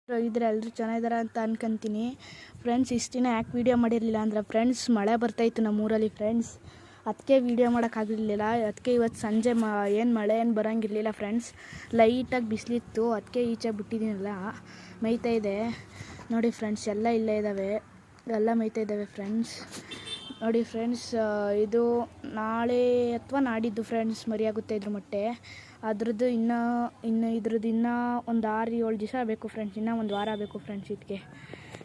ಇದ್ರೆ ಎಲ್ಲರೂ ಚೆನ್ನಾಗಿದ್ದಾರೆ ಅಂತ ಅನ್ಕೊಂತೀನಿ ಫ್ರೆಂಡ್ಸ್. ಇಷ್ಟು ದಿನ ಯಾಕೆ ವೀಡಿಯೋ ಮಾಡಿರಲಿಲ್ಲ ಅಂದರೆ ಫ್ರೆಂಡ್ಸ್ ಮಳೆ ಬರ್ತಾಯಿತ್ತು ನಮ್ಮೂರಲ್ಲಿ ಫ್ರೆಂಡ್ಸ್. ಅದಕ್ಕೆ ವೀಡಿಯೋ ಮಾಡೋಕ್ಕಾಗಿರಲಿಲ್ಲ. ಅದಕ್ಕೆ ಇವತ್ತು ಸಂಜೆ ಏನು ಮಳೆ ಏನು ಬರೋಂಗಿರಲಿಲ್ಲ ಫ್ರೆಂಡ್ಸ್. ಲೈಟಾಗಿ ಬಿಸಿಲಿತ್ತು, ಅದಕ್ಕೆ ಈಚೆ ಬಿಟ್ಟಿದ್ದೀನಲ್ಲ ಮೇಯ್ತಾ ಇದೆ ನೋಡಿ ಫ್ರೆಂಡ್ಸ್. ಎಲ್ಲ ಇಲ್ಲೇ ಇದ್ದಾವೆ, ಎಲ್ಲ ಮೇಯ್ತಾ ಇದ್ದಾವೆ ಫ್ರೆಂಡ್ಸ್. ನೋಡಿ ಫ್ರೆಂಡ್ಸ್, ಇದು ನಾಳೆ ಅಥವಾ ನಾಡಿದ್ದು ಫ್ರೆಂಡ್ಸ್ ಮರಿಯಾಗುತ್ತೆ ಇದ್ರ ಮೊಟ್ಟೆ. ಅದ್ರದ್ದು ಇದ್ರದ್ದು ಇನ್ನೂ ಒಂದು 6-7 ದಿವಸ ಬೇಕು ಫ್ರೆಂಡ್ಸ್. ಇನ್ನೂ ಒಂದು ವಾರ ಬೇಕು ಫ್ರೆಂಡ್ಸ್ ಇದಕ್ಕೆ.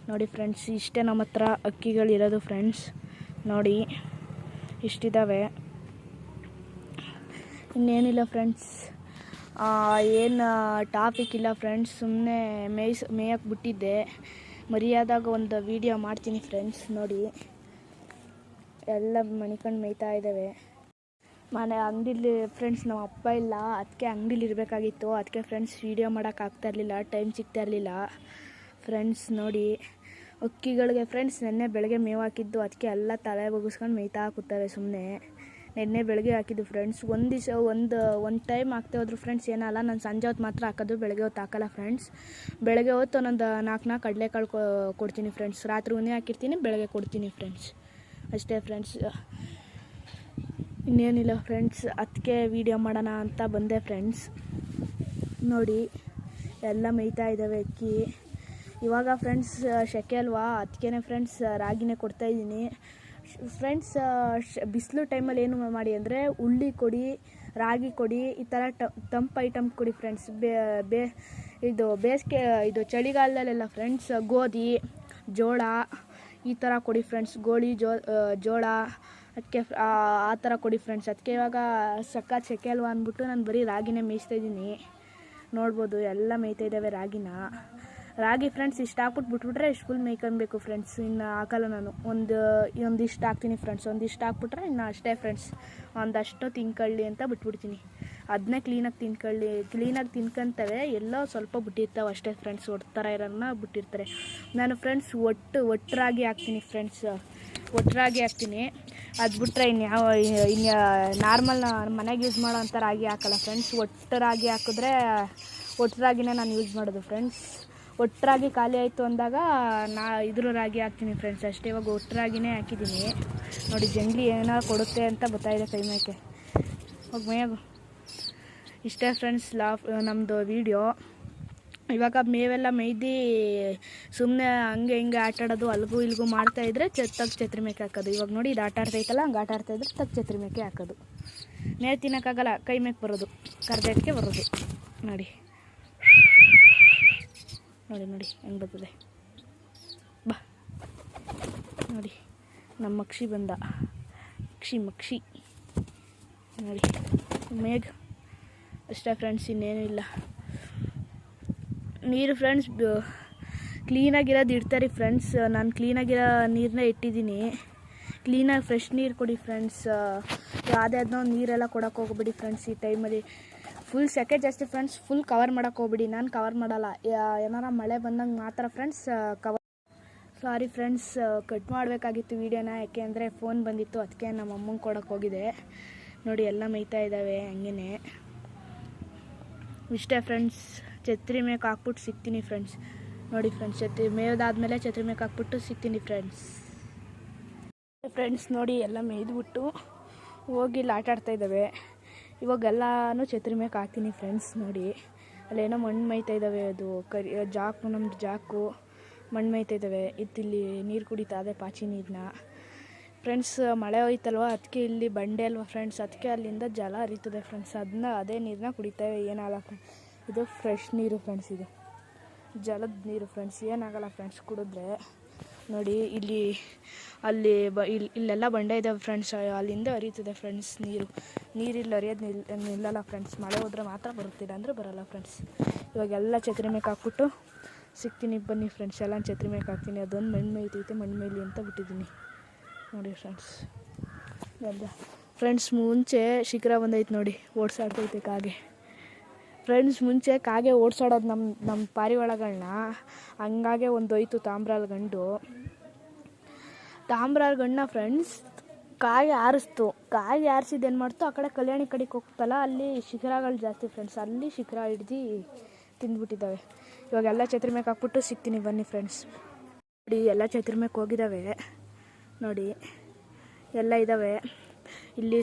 ನೋಡಿ ಫ್ರೆಂಡ್ಸ್, ಇಷ್ಟೇ ನಮ್ಮ ಹತ್ರ ಅಕ್ಕಿಗಳಿರೋದು ಫ್ರೆಂಡ್ಸ್. ನೋಡಿ ಇಷ್ಟಿದ್ದಾವೆ, ಇನ್ನೇನಿಲ್ಲ ಫ್ರೆಂಡ್ಸ್. ಏನು ಟಾಪಿಕ್ ಇಲ್ಲ ಫ್ರೆಂಡ್ಸ್. ಸುಮ್ಮನೆ ಮೇಯಕ್ಕೆ ಬಿಟ್ಟಿದ್ದೆ. ಮರಿಯಾದಾಗ ಒಂದು ವೀಡಿಯೋ ಮಾಡ್ತೀನಿ ಫ್ರೆಂಡ್ಸ್. ನೋಡಿ ಎಲ್ಲ ಮಣಿಕೊಂಡು ಮೇಯ್ತಾ ಇದ್ದಾವೆ. ಮನೆ ಅಂಗಡಿಲಿ ಫ್ರೆಂಡ್ಸ್ ನಮ್ಮ ಅಪ್ಪ ಇಲ್ಲ, ಅದಕ್ಕೆ ಅಂಗಡಿಲಿ ಇರಬೇಕಾಗಿತ್ತು. ಅದಕ್ಕೆ ಫ್ರೆಂಡ್ಸ್ ವೀಡಿಯೋ ಮಾಡೋಕ್ಕಾಗ್ತಾಯಿರಲಿಲ್ಲ, ಟೈಮ್ ಸಿಗ್ತಾ ಇರಲಿಲ್ಲ ಫ್ರೆಂಡ್ಸ್. ನೋಡಿ ಅಕ್ಕಿಗಳಿಗೆ ಫ್ರೆಂಡ್ಸ್ ನೆನ್ನೆ ಬೆಳಗ್ಗೆ ಮೇವು ಹಾಕಿದ್ದು, ಅದಕ್ಕೆ ಎಲ್ಲ ತಲೆ ಬಗ್ಗಿಸ್ಕೊಂಡು ಮೇಯ್ತಾ ಕೂತವೆ ಸುಮ್ಮನೆ. ನೆನ್ನೆ ಬೆಳಗ್ಗೆ ಹಾಕಿದ್ದು ಫ್ರೆಂಡ್ಸ್. ಒಂದು ದಿವಸ ಒಂದು ಟೈಮ್ ಹಾಕ್ತಾ ಹೋದ್ರು ಫ್ರೆಂಡ್ಸ್ ಏನಲ್ಲ. ನಾನು ಸಂಜೆ ಹೊತ್ತು ಮಾತ್ರ ಹಾಕೋದು, ಬೆಳಗ್ಗೆ ಹೊತ್ತು ಹಾಕಲ್ಲ ಫ್ರೆಂಡ್ಸ್. ಬೆಳಗ್ಗೆ ಹೊತ್ತು ಒಂದೊಂದು 4 ಕಡಲೆಕಾಳು ಕೊಡ್ತೀನಿ ಫ್ರೆಂಡ್ಸ್. ರಾತ್ರಿ ಉನಿ ಹಾಕಿರ್ತೀನಿ, ಬೆಳಗ್ಗೆ ಕೊಡ್ತೀನಿ ಫ್ರೆಂಡ್ಸ್. ಅಷ್ಟೇ ಫ್ರೆಂಡ್ಸ್, ಇನ್ನೇನಿಲ್ಲ ಫ್ರೆಂಡ್ಸ್. ಅದಕ್ಕೆ ವೀಡಿಯೋ ಮಾಡೋಣ ಅಂತ ಬಂದೆ ಫ್ರೆಂಡ್ಸ್. ನೋಡಿ ಎಲ್ಲ ಮೇಯ್ತಾ ಇದ್ದಾವೆ ಅಕ್ಕಿ. ಇವಾಗ ಫ್ರೆಂಡ್ಸ್ ಸೆಕೆ ಅಲ್ವಾ, ಅದಕ್ಕೇ ಫ್ರೆಂಡ್ಸ್ ರಾಗಿನೇ ಕೊಡ್ತಾಯಿದ್ದೀನಿ ಫ್ರೆಂಡ್ಸ್. ಬಿಸಿಲು ಟೈಮಲ್ಲಿ ಏನು ಮಾಡಿ ಅಂದರೆ ಉಳ್ಳಿ ಕೊಡಿ, ರಾಗಿ ಕೊಡಿ, ಈ ಥರ ತಂಪು ಐಟಮ್ ಕೊಡಿ ಫ್ರೆಂಡ್ಸ್. ಇದು ಬೇಸಿಗೆ ಇದು ಚಳಿಗಾಲದಲ್ಲೆಲ್ಲ ಫ್ರೆಂಡ್ಸ್ ಗೋಧಿ, ಜೋಳ ಈ ಥರ ಕೊಡಿ ಫ್ರೆಂಡ್ಸ್. ಜೋಳ ಅದಕ್ಕೆ ಆ ಥರ ಕೊಡಿ ಫ್ರೆಂಡ್ಸ್. ಅದಕ್ಕೆ ಇವಾಗ ಸಖತ್ ಸೆಕೆ ಅಲ್ವಾ ಅಂದ್ಬಿಟ್ಟು ನಾನು ಬರೀ ರಾಗಿನೇ ಮೇಯಿಸ್ತಾಯಿದ್ದೀನಿ. ನೋಡ್ಬೋದು ಎಲ್ಲ ಮೇಯ್ತಾ ಇದ್ದಾವೆ ರಾಗಿ ಫ್ರೆಂಡ್ಸ್. ಇಷ್ಟು ಹಾಕ್ಬಿಟ್ಟು ಬಿಟ್ಬಿಟ್ರೆ ಇಷ್ಟು ಫುಲ್ ಮೇಯ್ಕೊಬೇಕು ಫ್ರೆಂಡ್ಸ್. ಇನ್ನು ಹಾಕಲ್ಲ ನಾನು. ಒಂದಿಷ್ಟು ಹಾಕ್ತೀನಿ ಫ್ರೆಂಡ್ಸ್. ಒಂದಿಷ್ಟು ಹಾಕ್ಬಿಟ್ರೆ ಇನ್ನು ಅಷ್ಟೇ ಫ್ರೆಂಡ್ಸ್. ಒಂದಷ್ಟು ತಿನ್ಕೊಳ್ಳಿ ಅಂತ ಬಿಟ್ಬಿಡ್ತೀನಿ. ಅದನ್ನೇ ಕ್ಲೀನಾಗಿ ತಿನ್ಕೊಂತವೆ. ಎಲ್ಲೋ ಸ್ವಲ್ಪ ಬಿಟ್ಟಿರ್ತಾವೆ ಅಷ್ಟೇ ಫ್ರೆಂಡ್ಸ್. ಒಟ್ಟು ಇರೋನ್ನ ಬಿಟ್ಟಿರ್ತಾರೆ. ನಾನು ಫ್ರೆಂಡ್ಸ್ ಒಟ್ಟು ರಾಗಿ ಹಾಕ್ತೀನಿ ಫ್ರೆಂಡ್ಸ್. ಒಟ್ಟು ರಾಗಿ ಹಾಕ್ತೀನಿ. ಅದು ಬಿಟ್ಟರೆ ಇನ್ನು ನಾರ್ಮಲ್ ಮನೆಗೆ ಯೂಸ್ ಮಾಡೋ ಅಂಥ ರಾಗಿ ಹಾಕಲ್ಲ ಫ್ರೆಂಡ್ಸ್. ಒಟ್ಟು ರಾಗಿ ಹಾಕಿದ್ರೆ ಒಟ್ಟು ರಾಗಿನೇ ನಾನು ಯೂಸ್ ಮಾಡೋದು ಫ್ರೆಂಡ್ಸ್. ಒಟ್ಟು ರಾಗಿ ಖಾಲಿ ಆಯಿತು ಅಂದಾಗ ಇದ್ರ ರಾಗಿ ಹಾಕ್ತೀನಿ ಫ್ರೆಂಡ್ಸ್ ಅಷ್ಟೇ. ಇವಾಗ ಒಟ್ಟು ರಾಗಿನೇ ಹಾಕಿದ್ದೀನಿ. ನೋಡಿ ಜಂಗ್ಲಿ ಏನಾರು ಕೊಡುತ್ತೆ ಅಂತ ಗೊತ್ತಾಯಿದೆ ಕೈ ಮೇಯಕ್ಕೆ. ಹೋಗಿ ಮೇಯಾಗು. ಇಷ್ಟೇ ಫ್ರೆಂಡ್ಸ್ ನಮ್ಮದು ವೀಡಿಯೋ. ಇವಾಗ ಮೇವೆಲ್ಲ ಮೇಯ್ದು ಸುಮ್ಮನೆ ಹಂಗೆ ಹಿಂಗೆ ಆಟಾಡೋದು ಅಲ್ಗೂ ಇಲ್ಗೂ ಮಾಡ್ತಾಯಿದ್ರೆ ಛತ್ರಿ ಮೇಕೆ ಹಾಕೋದು. ಇವಾಗ ನೋಡಿ ಇದು ಆಟ ಆಡ್ತೈತಲ್ಲ, ಹಂಗೆ ಆಟ ಆಡ್ತಾಯಿದ್ರೆ ಛತ್ರಿ ಮೇಕೆ ಹಾಕೋದು. ನೇರು ತಿನ್ನೋಕ್ಕಾಗಲ್ಲ, ಕೈ ಮೇಕೆ ಬರೋದು, ಕರ್ದೆಟ್ಗೆ ಬರೋದು. ನೋಡಿ ಹೆಂಗೆ ಬರ್ತದೆ ಬಾ. ನೋಡಿ ನಮ್ಮ ಮಕ್ಷಿ ಬಂದ, ಮಕ್ಷಿ ನೋಡಿ ಮೇಘ. ಅಷ್ಟೇ ಫ್ರೆಂಡ್ಸ್, ಇನ್ನೇನು ಇಲ್ಲ. ನೀರು ಫ್ರೆಂಡ್ಸ್ ಕ್ಲೀನಾಗಿರೋದು ಇಡ್ತಾರೆ ಫ್ರೆಂಡ್ಸ್. ನಾನು ಕ್ಲೀನಾಗಿರೋ ನೀರನ್ನೇ ಇಟ್ಟಿದ್ದೀನಿ. ಕ್ಲೀನಾಗಿ ಫ್ರೆಶ್ ನೀರು ಕೊಡಿ ಫ್ರೆಂಡ್ಸ್. ಯಾವುದಾದ್ನೋ ನೀರೆಲ್ಲ ಕೊಡೋಕೆ ಹೋಗ್ಬೇಡಿ ಫ್ರೆಂಡ್ಸ್. ಈ ಟೈಮಲ್ಲಿ ಫುಲ್ ಸೆಕೆ ಜಾಸ್ತಿ ಫ್ರೆಂಡ್ಸ್. ಫುಲ್ ಕವರ್ ಮಾಡೋಕೆ ಹೋಗ್ಬೇಡಿ. ನಾನು ಕವರ್ ಮಾಡಲ್ಲ. ಏನಾರ ಮಳೆ ಬಂದಂಗೆ ಮಾತ್ರ ಫ್ರೆಂಡ್ಸ್ ಸಾರಿ ಫ್ರೆಂಡ್ಸ್, ಕಟ್ ಮಾಡಬೇಕಾಗಿತ್ತು ವೀಡಿಯೋನ. ಯಾಕೆ ಅಂದರೆ ಫೋನ್ ಬಂದಿತ್ತು, ಅದಕ್ಕೆ ನಮ್ಮ ಅಮ್ಮಂಗೆ ಕೊಡೋಕೆ ಹೋಗಿದೆ. ನೋಡಿ ಎಲ್ಲ ಮೇಯ್ತಾ ಇದ್ದಾವೆ ಹಂಗೇ. ಇಷ್ಟೇ ಫ್ರೆಂಡ್ಸ್. ಛತ್ರಿ ಮೇಕೆ ಹಾಕ್ಬಿಟ್ಟು ಸಿಗ್ತೀನಿ ಫ್ರೆಂಡ್ಸ್. ನೋಡಿ ಫ್ರೆಂಡ್ಸ್, ಮೇಯ್ದಾದ್ಮೇಲೆ ಛತ್ರಿ ಮೇಕೆ ಹಾಕ್ಬಿಟ್ಟು ಸಿಗ್ತೀನಿ ಫ್ರೆಂಡ್ಸ್. ನೋಡಿ ಎಲ್ಲ ಮೇಯ್ದುಬಿಟ್ಟು ಹೋಗಿ ಇಲ್ಲಿ ಆಟ ಆಡ್ತಾಯಿದ್ದಾವೆ. ಇವಾಗೆಲ್ಲನೂ ಛತ್ರಿ ಮೇಕೆ ಹಾಕ್ತೀನಿ ಫ್ರೆಂಡ್ಸ್. ನೋಡಿ ಅಲ್ಲೇನೋ ಮಣ್ಣು ಮೇಯ್ತಾ ಇದ್ದಾವೆ. ಅದು ನಮ್ಮದು ಜಾಕು ಮಣ್ಣು ಮೇಯ್ತಾ ಇದ್ದಾವೆ. ಇಲ್ಲಿ ನೀರು ಕುಡಿತಾ ಅದೇ ಪಾಚಿ ನೀರನ್ನ ಫ್ರೆಂಡ್ಸ್. ಮಳೆ ಹೋಯ್ತಲ್ವ, ಅದಕ್ಕೆ ಇಲ್ಲಿ ಬಂಡೆ ಅಲ್ವ ಫ್ರೆಂಡ್ಸ್, ಅದಕ್ಕೆ ಅಲ್ಲಿಂದ ಜಲ ಹರಿತದೆ ಫ್ರೆಂಡ್ಸ್. ಅದೇ ನೀರನ್ನ ಕುಡಿತೇವೆ, ಏನಾಗಲ್ಲ ಫ್ರೆಂಡ್ಸ್. ಇದು ಫ್ರೆಶ್ ನೀರು ಫ್ರೆಂಡ್ಸ್, ಇದು ಜಲದ ನೀರು ಫ್ರೆಂಡ್ಸ್. ಏನಾಗಲ್ಲ ಫ್ರೆಂಡ್ಸ್ ಕುಡಿದ್ರೆ. ನೋಡಿ ಇಲ್ಲೆಲ್ಲ ಬಂಡೆ ಇದ್ದಾವೆ ಫ್ರೆಂಡ್ಸ್. ಅಲ್ಲಿಂದ ಹರಿತದೆ ಫ್ರೆಂಡ್ಸ್ ನೀರಿಲ್ಲಿ ಹರಿಯೋದು ನಿಲ್ಲಲ್ಲ ಫ್ರೆಂಡ್ಸ್. ಮಳೆ ಹೋದ್ರೆ ಮಾತ್ರ ಬರುತ್ತಿಲ್ಲ ಅಂದರೆ ಬರೋಲ್ಲ ಫ್ರೆಂಡ್ಸ್. ಇವಾಗೆಲ್ಲ ಛತ್ರಿ ಮೇಕೆ ಹಾಕ್ಬಿಟ್ಟು ಸಿಗ್ತೀನಿ ಬನ್ನಿ ಫ್ರೆಂಡ್ಸ್. ಎಲ್ಲ ಛತ್ರಿ ಮೇಕೆ ಹಾಕ್ತೀನಿ. ಅದೊಂದು ಮಣ್ಣು ಮೇಯ್ತೈತೆ, ಮಣ್ಣು ಮೇಯ್ಲಿ ಅಂತ ಬಿಟ್ಟಿದ್ದೀನಿ. ನೋಡಿ ಫ್ರೆಂಡ್ಸ್ ಎಲ್ಲ ಫ್ರೆಂಡ್ಸ್. ಮುಂಚೆ ಶಿಖರ ಬಂದೈತೆ ನೋಡಿ, ಓಡಿಸಾಡ್ತೈತೆ ಕಾಗೆ ಫ್ರೆಂಡ್ಸ್. ಮುಂಚೆ ಕಾಗೆ ಓಡಿಸಾಡೋದು ನಮ್ಮ ಪಾರಿವಾಳಗಳನ್ನ. ಹಂಗಾಗೆ ಒಂದು ಹೋಯ್ತು ತಾಮ್ರಾಲ್ ಗಂಡನ್ನ ಫ್ರೆಂಡ್ಸ್. ಕಾಗೆ ಆರಿಸಿದ್ದು ಏನು ಮಾಡ್ತು, ಆ ಕಡೆ ಕಲ್ಯಾಣಿ ಕಡೆಗೆ ಹೋಗ್ತಲ್ಲ, ಅಲ್ಲಿ ಶಿಖರಗಳು ಜಾಸ್ತಿ ಫ್ರೆಂಡ್ಸ್. ಅಲ್ಲಿ ಶಿಖರ ಹಿಡ್ದು ತಿಂದ್ಬಿಟ್ಟಿದ್ದಾವೆ. ಇವಾಗ ಎಲ್ಲ ಛತ್ರಿ ಮೇಕೆ ಹಾಕ್ಬಿಟ್ಟು ಸಿಗ್ತೀನಿ ಬನ್ನಿ ಫ್ರೆಂಡ್ಸ್. ನೋಡಿ ಎಲ್ಲ ಛತ್ರಿ ಮೇಕೆ ಹೋಗಿದ್ದಾವೆ ನೋಡಿ, ಎಲ್ಲ ಇದ್ದಾವೆ. ಇಲ್ಲಿ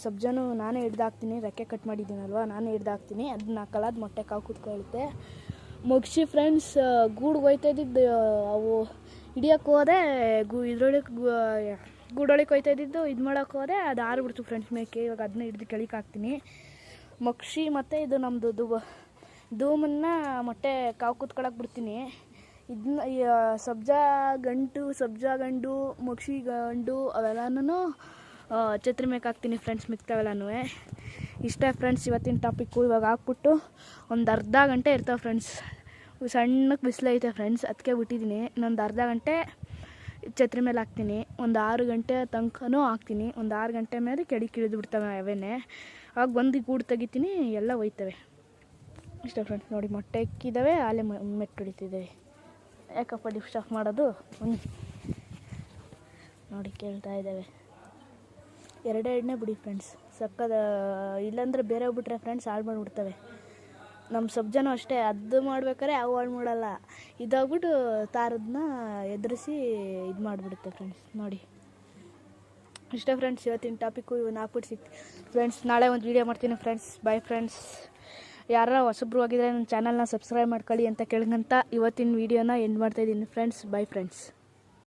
ಸಬ್ಜಾನು ನಾನೇ ಹಿಡ್ದಾಕ್ತೀನಿ, ರೆಕ್ಕೆ ಕಟ್ ಮಾಡಿದ್ದೀನಲ್ವ ನಾನೇ ಹಿಡ್ದಾಕ್ತೀನಿ. ಅದನ್ನ ಕಲಾದ ಮೊಟ್ಟೆ ಕಾವು ಕೂತ್ಕೊಳ್ಳುತ್ತೆ. ಮುಗಿಸಿ ಫ್ರೆಂಡ್ಸ್ ಗೂಡಿಗೆ ಹೋಯ್ತಾ ಇದ್ದಿದ್ದು ಅವು ಹಿಡಿಯೋಕ್ಕೆ ಹೋದೆ, ಗೂಡೊಳಗೆ ಹೋಯ್ತಾ ಇದ್ದಿದ್ದು ಇದು ಮಾಡೋಕ್ಕೆ ಹೋದೆ, ಅದು ಆರಿಬಿಡ್ತು ಫ್ರೆಂಡ್ಸ್ ಮೇಕೆ. ಇವಾಗ ಅದನ್ನ ಹಿಡ್ದು ಕೆಳಗೆ ಹಾಕ್ತೀನಿ. ಮಕ್ಷಿ ಮತ್ತು ಇದು ನಮ್ಮದು ಧೂಮನ್ನ ಮೊಟ್ಟೆ ಕಾವು ಕೂತ್ಕೊಳ್ಳೋಕೆ ಬಿಡ್ತೀನಿ. ಇದನ್ನ ಸಬ್ಜಾ ಗಂಡು ಮಕ್ಷಿ ಗಂಡು ಅವೆಲ್ಲನೂ ಛತ್ರಿ ಮೇಕೆ ಹಾಕ್ತೀನಿ ಫ್ರೆಂಡ್ಸ್, ಮಿಕ್ತಾವೆಲ್ಲನೂ. ಇಷ್ಟ ಫ್ರೆಂಡ್ಸ್ ಇವತ್ತಿನ ಟಾಪಿಕ್ಕು. ಇವಾಗ ಹಾಕ್ಬಿಟ್ಟು ಒಂದು ಅರ್ಧ ಗಂಟೆ ಇರ್ತಾವೆ ಫ್ರೆಂಡ್ಸ್. ಸಣ್ಣಕ್ಕೆ ಬಿಸಿಲೈತೆ ಫ್ರೆಂಡ್ಸ್, ಅದಕ್ಕೆ ಬಿಟ್ಟಿದ್ದೀನಿ. ಇನ್ನೊಂದು ಅರ್ಧ ಗಂಟೆ ಛತ್ರಿ ಮೇಲೆ ಹಾಕ್ತೀನಿ. ಒಂದು 6 ಗಂಟೆ ತನಕನೂ ಹಾಕ್ತೀನಿ. ಒಂದು 6 ಗಂಟೆ ಮೇಲೆ ಕೆಳಗೆ ಇಳಿದು ಬಿಡ್ತವೆ ಅವೇನೆ. ಆವಾಗ ಬಂದು ಗೂಡು ತೆಗಿತೀನಿ, ಎಲ್ಲ ಹೋಯ್ತವೆ. ಇಷ್ಟ ಫ್ರೆಂಡ್ಸ್ ನೋಡಿ, ಮೊಟ್ಟೆ ಇಕ್ಕಿದ್ದಾವೆ, ಆಲೆ ಮೆಟ್ಟು ಹೊಡಿತಿದ್ದಾವೆ. ಯಾಕಪ್ಪ ಡಿಸ್ಟರ್ಬ್ ಮಾಡೋದು ನೋಡಿ, ಕೇಳ್ತಾ ಇದ್ದಾವೆ. ಎರಡೇ ಬಿಡಿ ಫ್ರೆಂಡ್ಸ್, ಸಕ್ಕದ ಇಲ್ಲಾಂದರೆ ಬೇರೆ ಬಿಟ್ರೆ ಫ್ರೆಂಡ್ಸ್ ಹಾಳು ಮಾಡಿಬಿಡ್ತವೆ. ನಮ್ಮ ಸಬ್ಜನೂ ಅಷ್ಟೇ, ಅದು ಮಾಡ್ಬೇಕಾದ್ರೆ ಅವು ಹಾಳು ಮಾಡಲ್ಲ, ಇದಾಗ್ಬಿಟ್ಟು ತಾರದನ್ನ ಎದುರಿಸಿ ಇದು ಮಾಡಿಬಿಡುತ್ತೆ ಫ್ರೆಂಡ್ಸ್ ನೋಡಿ. ಇಷ್ಟೇ ಫ್ರೆಂಡ್ಸ್ ಇವತ್ತಿನ ಟಾಪಿಕ್ಕು. ಇವನ್ನ ಹಾಕ್ಬಿಟ್ಟು ಫ್ರೆಂಡ್ಸ್, ನಾಳೆ ಒಂದು ವೀಡಿಯೋ ಮಾಡ್ತೀನಿ ಫ್ರೆಂಡ್ಸ್. Bye friends. ಯಾರು ಹೊಸಬ್ರು ಆಗಿದ್ರೆ ನನ್ನ ಚಾನಲ್ನ ಸಬ್ಸ್ಕ್ರೈಬ್ ಮಾಡ್ಕೊಳ್ಳಿ ಅಂತ ಕೇಳ್ಕಂತ ಇವತ್ತಿನ ವೀಡಿಯೋನ ಎಂಡ್ ಮಾಡ್ತಾಯಿದ್ದೀನಿ ಫ್ರೆಂಡ್ಸ್. Bye friends.